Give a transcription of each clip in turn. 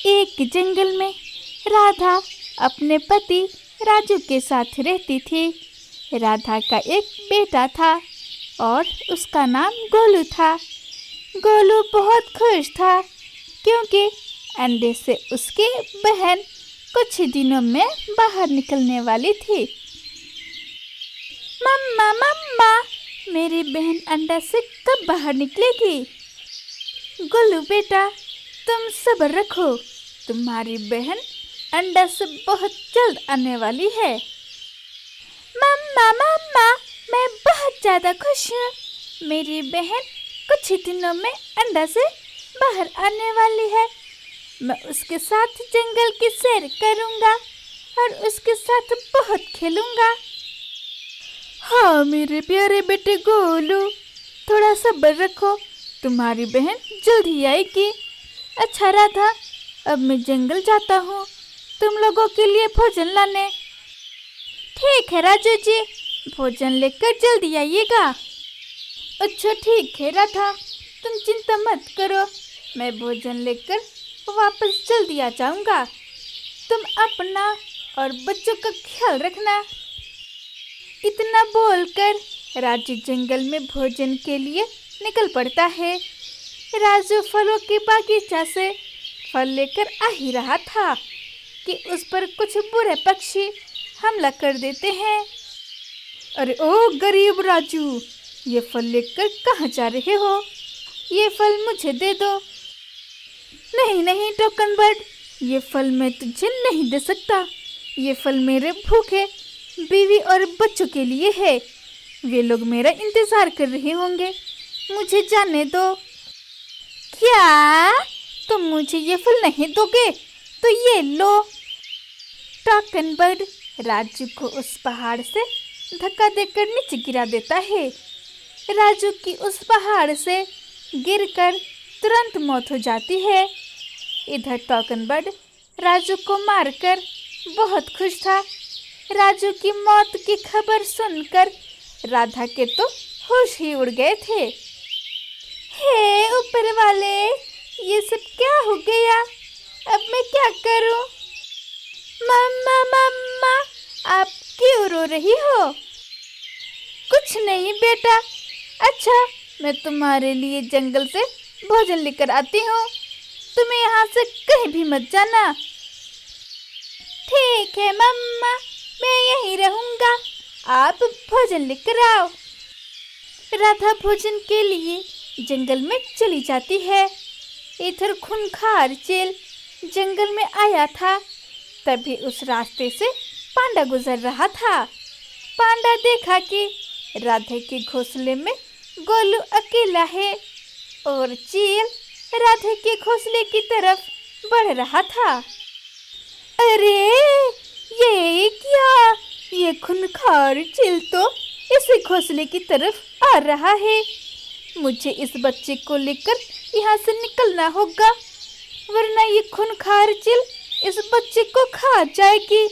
एक जंगल में राधा अपने पति राजू के साथ रहती थी। राधा का एक बेटा था और उसका नाम गोलू था। गोलू बहुत खुश था क्योंकि अंडे से उसकी बहन कुछ ही दिनों में बाहर निकलने वाली थी। मम्मा मम्मा, मेरी बहन अंडा से कब बाहर निकलेगी? गोलू बेटा, तुम सब्र रखो, तुम्हारी बहन अंडा से बहुत जल्द आने वाली है। मम्मा मम्मा, मैं बहुत ज़्यादा खुश हूँ। मेरी बहन कुछ ही दिनों में अंडा से बाहर आने वाली है। मैं उसके साथ जंगल की सैर करूँगा और उसके साथ बहुत खेलूँगा। हाँ मेरे प्यारे बेटे गोलू, थोड़ा सब्र रखो, तुम्हारी बहन जल्द ही आएगी। अच्छा राधा, अब मैं जंगल जाता हूँ तुम लोगों के लिए भोजन लाने। ठीक है राजू जी, भोजन लेकर जल्दी आइएगा। अच्छा ठीक है राधा, तुम चिंता मत करो, मैं भोजन लेकर वापस जल्दी आ जाऊंगा। तुम अपना और बच्चों का ख्याल रखना। इतना बोलकर राजू जंगल में भोजन के लिए निकल पड़ता है। राजू फलों के बागीचा से फल लेकर आ ही रहा था कि उस पर कुछ बुरे पक्षी हमला कर देते हैं। अरे ओ गरीब राजू, ये फल लेकर कहाँ जा रहे हो? ये फल मुझे दे दो। नहीं नहीं टोकन बर्ड, ये फल मैं तुझे नहीं दे सकता। ये फल मेरे भूखे बीवी और बच्चों के लिए है। वे लोग मेरा इंतजार कर रहे होंगे, मुझे जाने दो। क्या तुम मुझे ये फल नहीं दोगे? तो ये लो। टोकन बर्ड राजू को उस पहाड़ से धक्का देकर नीचे गिरा देता है। राजू की उस पहाड़ से गिरकर तुरंत मौत हो जाती है। इधर टोकन बर्ड राजू को मारकर बहुत खुश था। राजू की मौत की खबर सुनकर राधा के तो होश ही उड़ गए थे। हे ऊपर वाले, ये सब क्या हो गया? अब मैं क्या करूं? मम्मा मम्मा, आप क्यों रो रही हो? कुछ नहीं बेटा। अच्छा, मैं तुम्हारे लिए जंगल से भोजन लेकर आती हूँ, तुम्हें यहाँ से कहीं भी मत जाना। ठीक है मम्मा, मैं यहीं रहूँगा, आप भोजन लेकर आओ। राधा भोजन के लिए जंगल में चली जाती है। इधर खूंखार चील जंगल में आया था, तभी उस रास्ते से पांडा गुजर रहा था। पांडा देखा कि राधे के घोंसले में गोलू अकेला है और चील राधे के घोंसले की तरफ बढ़ रहा था। अरे ये क्या? ये खूंखार चील तो इसी घोंसले की तरफ आ रहा है। मुझे इस बच्चे को लेकर यहाँ से निकलना होगा, वरना ये खूंखार चील इस बच्चे को खा जाएगी।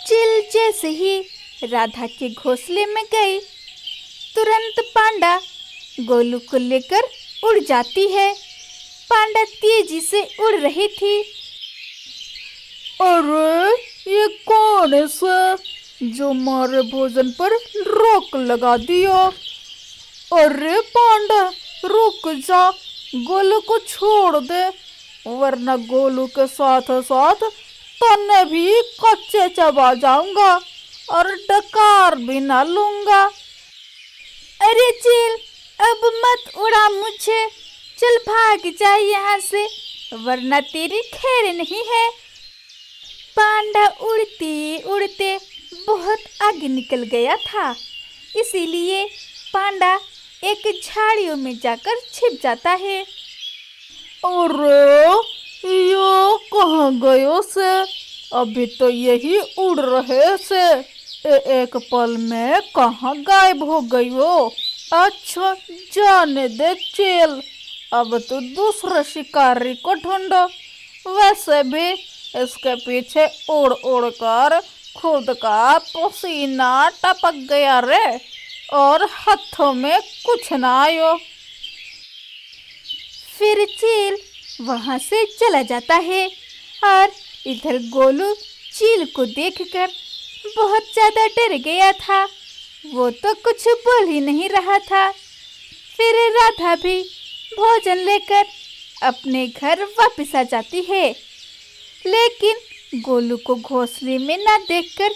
चील जैसे ही राधा के घोंसले में गई, तुरंत पांडा गोलू को लेकर उड़ जाती है। पांडा तेजी से उड़ रही थी। अरे ये कौन है जो हमारे भोजन पर रोक लगा दिया? अरे पांडा रुक जा, गोलू को छोड़ दे, वरना गोलू के साथ साथ तन्ने भी कच्चे चबा जाऊंगा और डकार भी ना लूंगा। अरे चील, अब मत उड़ा मुझे, चल भाग जा यहाँ से, वरना तेरी खैर नहीं है। पांडा उड़ते उड़ते बहुत आगे निकल गया था, इसीलिए पांडा एक झाड़ियों में जाकर छिप जाता है। अरे ये कहाँ गयो से? अभी तो यही उड़ रहे से, एक पल में कहाँ गायब हो गई हो? अच्छा जाने दे चील, अब तो दूसरे शिकारी को ढूंढो। वैसे भी इसके पीछे उड़ उड़ कर खुद का पसीना टपक गया रे, और हाथों में कुछ ना आयो। फिर चील वहां से चला जाता है। और इधर गोलू चील को देखकर बहुत ज्यादा डर गया था। वो तो कुछ बोल ही नहीं रहा था। फिर राधा भी भोजन लेकर अपने घर वापस आ जाती है, लेकिन गोलू को घोंसले में ना देखकर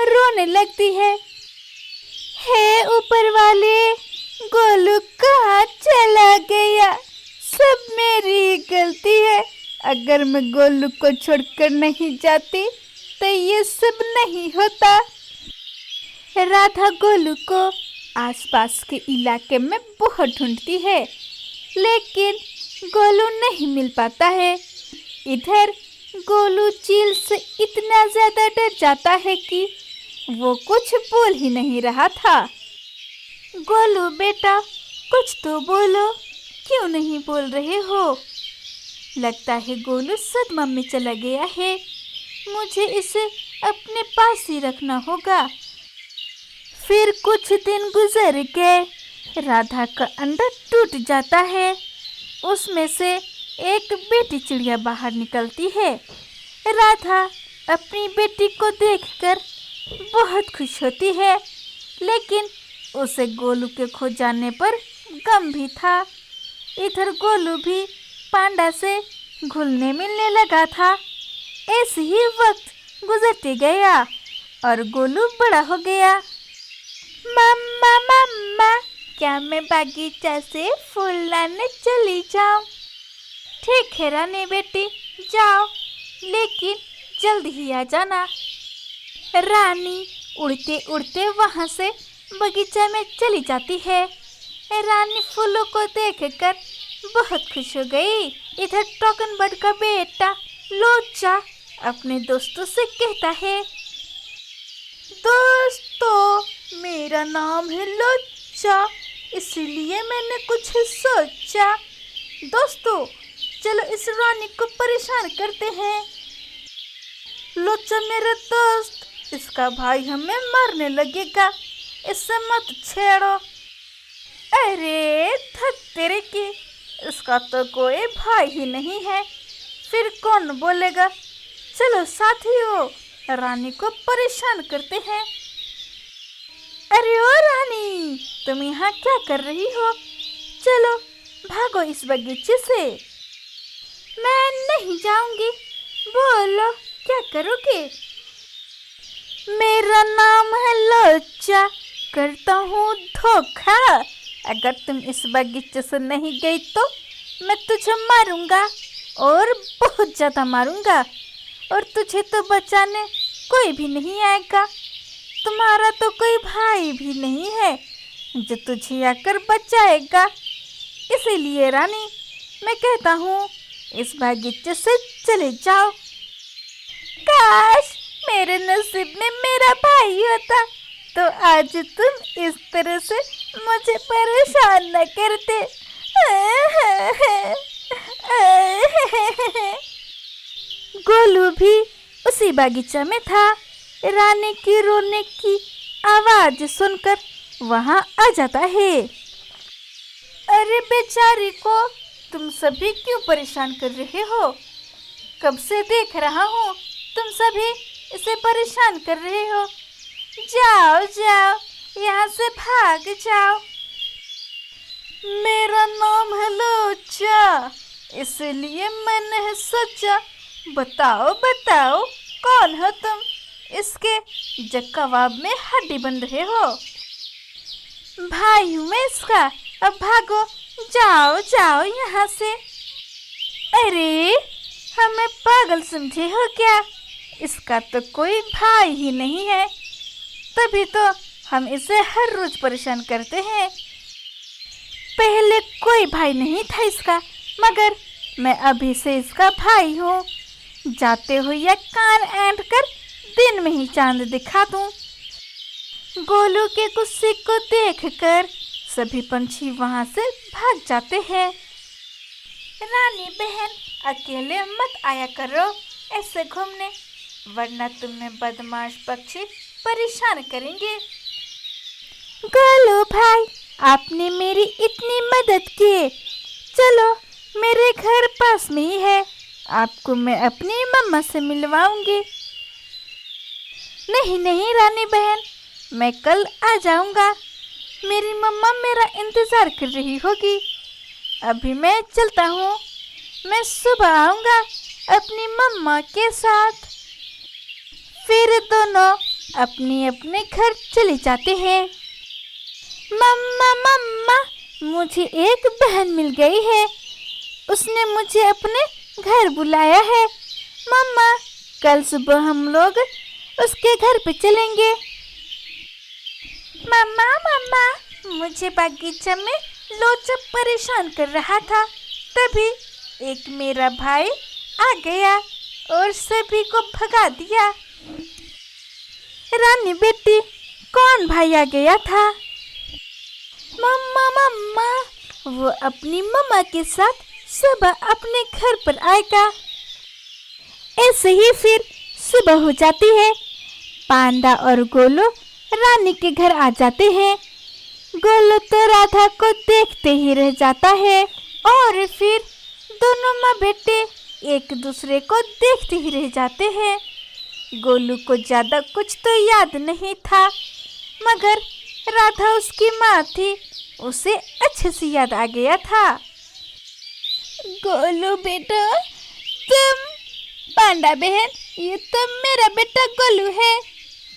रोने लगती है। हे ऊपर वाले, गोलू कहाँ चला गया? सब मेरी ही गलती है। अगर मैं गोलू को छोड़कर नहीं जाती तो ये सब नहीं होता। राधा गोलू को आसपास के इलाके में बहुत ढूंढती है, लेकिन गोलू नहीं मिल पाता है। इधर गोलू चील से इतना ज्यादा डर जाता है कि वो कुछ बोल ही नहीं रहा था। गोलू बेटा, कुछ तो बोलो, क्यों नहीं बोल रहे हो? लगता है गोलू सदमा में चला गया है। मुझे इसे अपने पास ही रखना होगा। फिर कुछ दिन गुजर गए। राधा का अंडा टूट जाता है। उसमें से एक बेटी चिड़िया बाहर निकलती है। राधा अपनी बेटी को देखकर बहुत खुश होती है, लेकिन उसे गोलू के खो जाने पर गम भी था। इधर गोलू भी पांडा से घुलने मिलने लगा था। ऐसे ही वक्त गुजरते गया और गोलू बड़ा हो गया। मम्मा मम्मा, क्या मैं बागीचा से फूल लाने चली जाऊं? ठीक है रानी बेटी, जाओ, लेकिन जल्द ही आ जाना। रानी उड़ते उड़ते वहां से बगीचा में चली जाती है। रानी फूलों को देखकर बहुत खुश हो गई। इधर टोकन बर्ड का बेटा लोचा अपने दोस्तों से कहता है, दोस्तों, मेरा नाम है लोचा, इसलिए मैंने कुछ सोचा। दोस्तों, चलो इस रानी को परेशान करते हैं। लोचा मेरा दोस्त, इसका भाई हमें मारने लगेगा, इससे मत छेड़ो। अरे धत तेरे की, इसका तो कोई भाई ही नहीं है, फिर कौन बोलेगा? चलो साथियों, रानी को परेशान करते हैं। अरे ओ रानी, तुम यहाँ क्या कर रही हो? चलो भागो इस बगीचे से। मैं नहीं जाऊंगी। बोलो क्या करोगे? मेरा नाम है लोचा, करता हूँ धोखा। अगर तुम इस बगीचे से नहीं गई तो मैं तुझे मारूंगा, और बहुत ज़्यादा मारूंगा, और तुझे तो बचाने कोई भी नहीं आएगा। तुम्हारा तो कोई भाई भी नहीं है जो तुझे आकर बचाएगा। इसीलिए रानी, मैं कहता हूँ इस बगीचे से चले जाओ। काश मेरे नसीब में मेरा भाई होता, तो आज तुम इस तरह से मुझे परेशान न करते। गोलू भी उसी बागीचा में था। रानी की रोने की आवाज सुनकर वहां आ जाता है। अरे बेचारी को तुम सभी क्यों परेशान कर रहे हो? कब से देख रहा हूँ तुम सभी इसे परेशान कर रहे हो। जाओ जाओ, यहाँ से भाग जाओ। मेरा नाम है लोचा, इसलिए मैंने सोचा, बताओ बताओ कौन हो तुम, इसके जो कबाब में हड्डी बन रहे हो। भाई हूँ मैं इसका, अब भागो, जाओ जाओ यहाँ से। अरे हमें पागल समझे हो क्या? इसका तो कोई भाई ही नहीं है, तभी तो हम इसे हर रोज परेशान करते हैं। पहले कोई भाई नहीं था इसका, मगर मैं अभी से इसका भाई हूँ। जाते हुए या कान ऐंठ कर दिन में ही चांद दिखा दूँ। गोलू के गुस्से को देखकर सभी पंछी वहां से भाग जाते हैं। रानी बहन, अकेले मत आया करो ऐसे घूमने, वरना तुम्हें बदमाश पक्षी परेशान करेंगे। गोलू भाई, आपने मेरी इतनी मदद की, चलो मेरे घर पास में ही है, आपको मैं अपनी मम्मा से मिलवाऊंगी। नहीं नहीं रानी बहन, मैं कल आ जाऊंगा। मेरी मम्मा मेरा इंतजार कर रही होगी। अभी मैं चलता हूँ। मैं सुबह आऊंगा अपनी मम्मा के साथ। फिर दोनों अपने अपने घर चले जाते हैं। मम्मा मम्मा, मुझे एक बहन मिल गई है। उसने मुझे अपने घर बुलाया है। मम्मा, कल सुबह हम लोग उसके घर पे चलेंगे। मम्मा मम्मा, मुझे बागीचा में लोचा परेशान कर रहा था। तभी एक मेरा भाई आ गया और सभी को भगा दिया। रानी बेटी, कौन भाई आ गया था? मम्मा मम्मा, वो अपनी मम्मा के साथ सुबह अपने घर पर आएगा। ऐसे ही फिर सुबह हो जाती है। पांडा और गोलू रानी के घर आ जाते हैं। गोलू तो राधा को देखते ही रह जाता है और फिर दोनों माँ बेटे एक दूसरे को देखते ही रह जाते हैं। गोलू को ज्यादा कुछ तो याद नहीं था, मगर राधा उसकी माँ थी, उसे अच्छे से याद आ गया था। गोलू बेटा, तुम। पांडा बहन, ये तो मेरा बेटा गोलू है।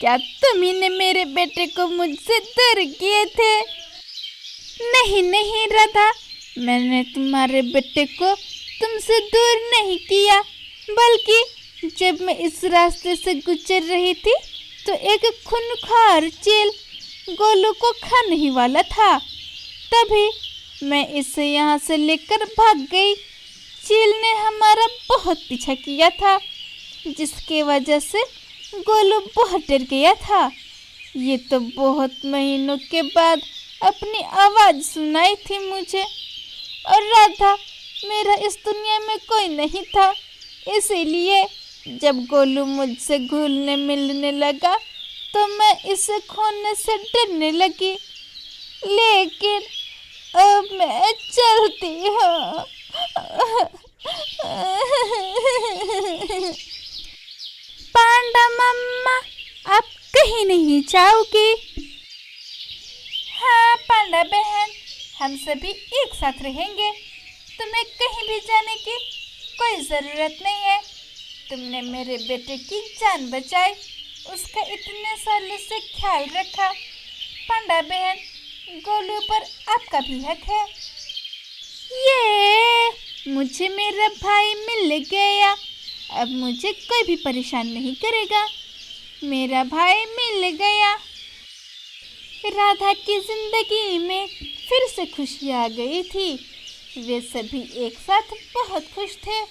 क्या तुम ही ने मेरे बेटे को मुझसे दूर किए थे? नहीं नहीं राधा, मैंने तुम्हारे बेटे को तुमसे दूर नहीं किया, बल्कि जब मैं इस रास्ते से गुजर रही थी तो एक खूंखार चील गोलू को खाने ही वाला था। तभी मैं इसे यहाँ से लेकर भाग गई। चील ने हमारा बहुत पीछा किया था, जिसके वजह से गोलू बहुत डर गया था। ये तो बहुत महीनों के बाद अपनी आवाज़ सुनाई थी मुझे, और राधा मेरा इस दुनिया में कोई नहीं था। इसीलिए जब गोलू मुझसे घुलने मिलने लगा तो मैं इसे खोने से डरने लगी। लेकिन अब मैं चलती हूँ। पांडा मम्मा, आप कहीं नहीं जाओगी? हाँ पांडा बहन, हम सभी एक साथ रहेंगे। तुम्हें कहीं भी जाने की कोई ज़रूरत नहीं है। तुमने मेरे बेटे की जान बचाई, उसका इतने सालों से ख्याल रखा। पांडा बहन, गोलू पर आपका भी हक है। ये मुझे मेरा भाई मिल गया, अब मुझे कोई भी परेशान नहीं करेगा। मेरा भाई मिल गया। राधा की जिंदगी में फिर से खुशी आ गई थी। वे सभी एक साथ बहुत खुश थे।